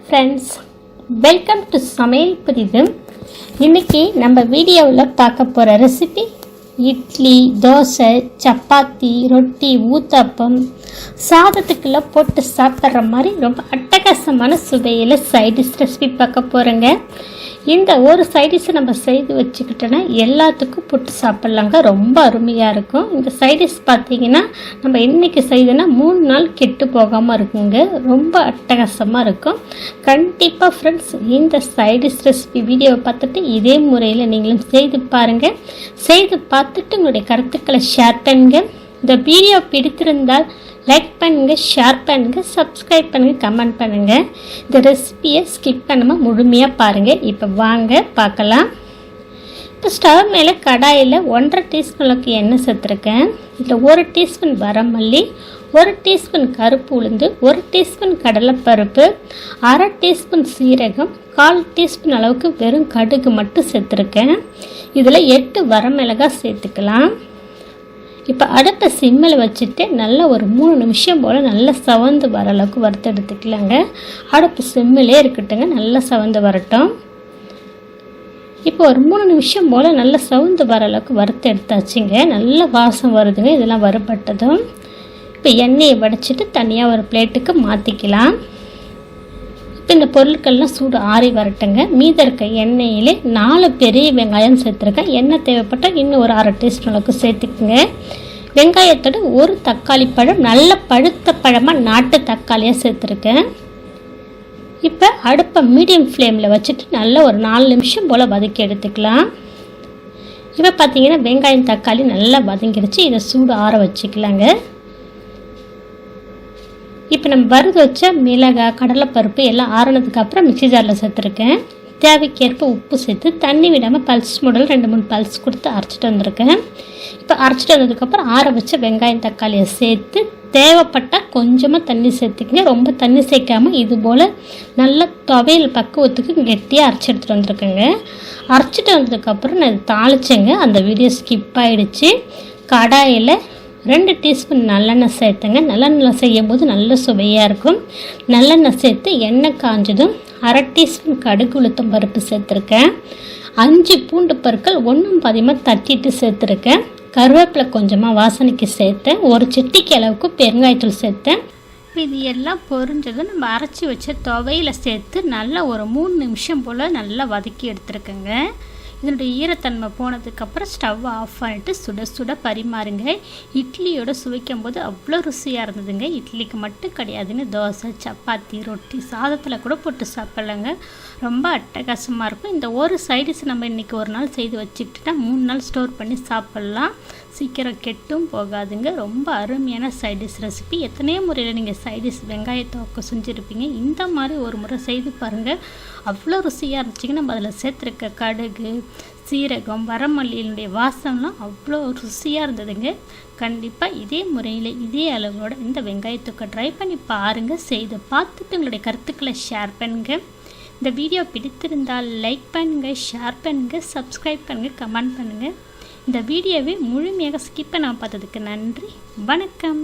Friends, welcome to சமையல் புதிது. இன்றைக்கி நம்ம வீடியோவில் பார்க்க போகிற ரெசிபி இட்லி, தோசை, சப்பாத்தி, ரொட்டி, ஊத்தாப்பம், சாதத்துக்குள்ளே போட்டு சாப்பிட்ற மாதிரி ரொம்ப அட்டகாசமான சுவையில் சைடிஷ் ரெசிபி பார்க்க போகிறேங்க. இந்த ஒரு சைடிஷை நம்ம செய்து வச்சுக்கிட்டோன்னா எல்லாத்துக்கும் போட்டு சாப்பிட்லாங்க. ரொம்ப அருமையாக இருக்கும். இந்த சைடிஷ் பார்த்திங்கன்னா நம்ம இன்றைக்கி செய்தோன்னா 3 நாள் கெட்டு போகாமல் இருக்குங்க. ரொம்ப அட்டகாசமாக இருக்கும். கண்டிப்பாக ஃப்ரெண்ட்ஸ், இந்த சைடிஷ் ரெசிபி வீடியோவை பார்த்துட்டு இதே முறையில் நீங்களும் செய்து பாருங்கள். செய்து பார்த்துட்டு உங்களுடைய கருத்துக்களை ஷேர் பண்ணுங்கள். இந்த வீடியோ பிடித்திருந்தால் லைக் பண்ணுங்கள், ஷேர் பண்ணுங்கள், சப்ஸ்கிரைப் பண்ணுங்கள், கமெண்ட் பண்ணுங்கள். இந்த ரெசிபியை ஸ்கிப் பண்ணாமல் முழுமையாக பாருங்கள். இப்போ வாங்க பார்க்கலாம். இப்போ ஸ்டவ் மேலே கடாயில் 1.5 டீஸ்பூன் அளவுக்கு எண்ணெய் சேர்த்துருக்கேன். இதில் 1 டீஸ்பூன் வரமல்லி, 1 டீஸ்பூன் கருப்பு உளுந்து, 1 டீஸ்பூன் கடலைப்பருப்பு, 1/2 டீஸ்பூன் சீரகம், 1/4 டீஸ்பூன் அளவுக்கு வெறும் கடுகு மட்டும் சேர்த்துருக்கேன். இதில் 8 வரமிளகாய் சேர்த்துக்கலாம். இப்போ அடுப்பை சிம்மில் வச்சுட்டு நல்லா ஒரு 3 நிமிஷம் போல் நல்லா சவந்து வர அளவுக்கு வறுத்து எடுத்துக்கலாங்க. அடுப்பு சிம்மிலே இருக்கட்டுங்க, நல்லா சவந்து வரட்டும். இப்போ ஒரு 3 நிமிஷம் போல் நல்லா சவந்து வர அளவுக்கு வறுத்து எடுத்தாச்சுங்க. நல்ல வாசம் வருதுங்க. இதெல்லாம் வறுபட்டதும் இப்போ எண்ணெயை வடிச்சிட்டு தனியாக ஒரு பிளேட்டுக்கு மாற்றிக்கலாம். இப்போ இந்த பொருட்கள்லாம் சூடு ஆறி வரட்டுங்க. மீத இருக்க எண்ணெயிலே 4 பெரிய வெங்காயம் சேர்த்துருக்கேன். எண்ணெய் தேவைப்பட்டால் இன்னும் ஒரு 1/2 டீஸ்பூன் அளவுக்கு சேர்த்துக்குங்க. வெங்காயத்தோட 1 தக்காளி பழம், நல்ல பழுத்த பழமாக நாட்டு தக்காளியாக சேர்த்துருக்கேன். இப்போ அடுப்பை மீடியம் ஃப்ளேமில் வச்சுட்டு நல்லா ஒரு 4 நிமிஷம் போல் வதக்கி எடுத்துக்கலாம். இப்போ பார்த்தீங்கன்னா வெங்காயம் தக்காளி நல்லா வதங்கிடுச்சு. இதை சூடு ஆற வச்சுக்கலாங்க. இப்போ நம்ம வறுத்து வச்ச மிளகாய், கடலைப்பருப்பு எல்லாம் ஆறினதுக்கப்புறம் மிக்ஸி ஜாரில் சேர்த்துருக்கேன். தேவைக்கேற்ப உப்பு சேர்த்து தண்ணி விடாமல் பல்ஸ் மூடல் 2-3 பல்ஸ் கொடுத்து அரைச்சிட்டு வந்திருக்கேன். இப்போ அரைச்சிட்டு வந்ததுக்கப்புறம் ஆற வச்ச வெங்காயம் தக்காளியை சேர்த்து தேவைப்பட்டால் கொஞ்சமாக தண்ணி சேர்த்துக்கங்க. ரொம்ப தண்ணி சேர்க்காமல் இது போல் நல்ல துவையல் பக்குவத்துக்கு கெட்டியாக அரைச்சி எடுத்துகிட்டு வந்திருக்கேங்க. அரைச்சிட்டு வந்ததுக்கப்புறம் நான் இது தாளிச்சேங்க. அந்த வீடியோ ஸ்கிப் ஆகிடுச்சு. கடாயில் 2 டீஸ்பூன் நல்லெண்ணெய் சேர்த்துங்க. நல்லெண்ணெய் செய்யும் போது நல்ல சுவையாக இருக்கும். நல்லெண்ணெய் சேர்த்து எண்ணெய் காஞ்சதும் 1/2 டீஸ்பூன் கடுகு உளுத்தம் பருப்பு சேர்த்துருக்கேன். 5 பூண்டு பற்கள் 1 பாதியமாக தட்டிட்டு சேர்த்துருக்கேன். கருவேப்பிலை கொஞ்சமாக வாசனைக்கு சேர்த்தேன். 1 சிட்டிக்கு அளவுக்கு பெருங்காயத்தூள் சேர்த்தேன். இது எல்லாம் பொரிஞ்சதும் நம்ம அரைச்சி வச்ச துவையில் சேர்த்து நல்லா ஒரு 3 நிமிஷம் போல் நல்லா வதக்கி எடுத்துருக்கேங்க. இதனுடைய ஈரத்தன்மை போனதுக்கப்புறம் ஸ்டவ் ஆஃப் பண்ணிவிட்டு சுட சுட பரிமாறுங்க. இட்லியோட சுவைக்கும் போது அவ்வளோ ருசியாக இருந்ததுங்க. இட்லிக்கு மட்டும் கிடையாதுங்க, தோசை, சப்பாத்தி, ரொட்டி, சாதத்தில் கூட போட்டு சாப்பிட்லாங்க. ரொம்ப அட்டகாசமாக இருக்கும். இந்த ஒரு சைடிஷ் நம்ம இன்றைக்கி ஒரு நாள் செய்து வச்சுக்கிட்டா 3 நாள் ஸ்டோர் பண்ணி சாப்பிட்லாம். சீக்கிரம் கெட்டும் போகாதுங்க. ரொம்ப அருமையான சைடிஷ் ரெசிபி. எத்தனையோ முறையில் நீங்கள் சைடிஷ் வெங்காயத்தோக்க செஞ்சுருப்பீங்க. இந்த மாதிரி ஒரு முறை செய்து பாருங்கள். அவ்வளோ ருசியாக இருந்துச்சுங்க. நம்ம அதில் சேர்த்துருக்க கடுகு, சீரகம், வரமல்லியினுடைய வாசம்லாம் அவ்வளோ ருசியாக இருந்ததுங்க. கண்டிப்பாக இதே முறையில் இதே அளவோட இந்த வெங்காயத்தொக்கை ட்ரை பண்ணி பாருங்கள். செய்து பார்த்துட்டு உங்களுடைய கருத்துக்களை ஷேர் பண்ணுங்கள். இந்த வீடியோ பிடித்திருந்தால் லைக் பண்ணுங்கள், ஷேர் பண்ணுங்கள், சப்ஸ்கிரைப் பண்ணுங்கள், கமெண்ட் பண்ணுங்கள். இந்த வீடியோவை முழுமையாக ஸ்கிப் பண்ண பார்த்ததுக்கு நன்றி. வணக்கம்.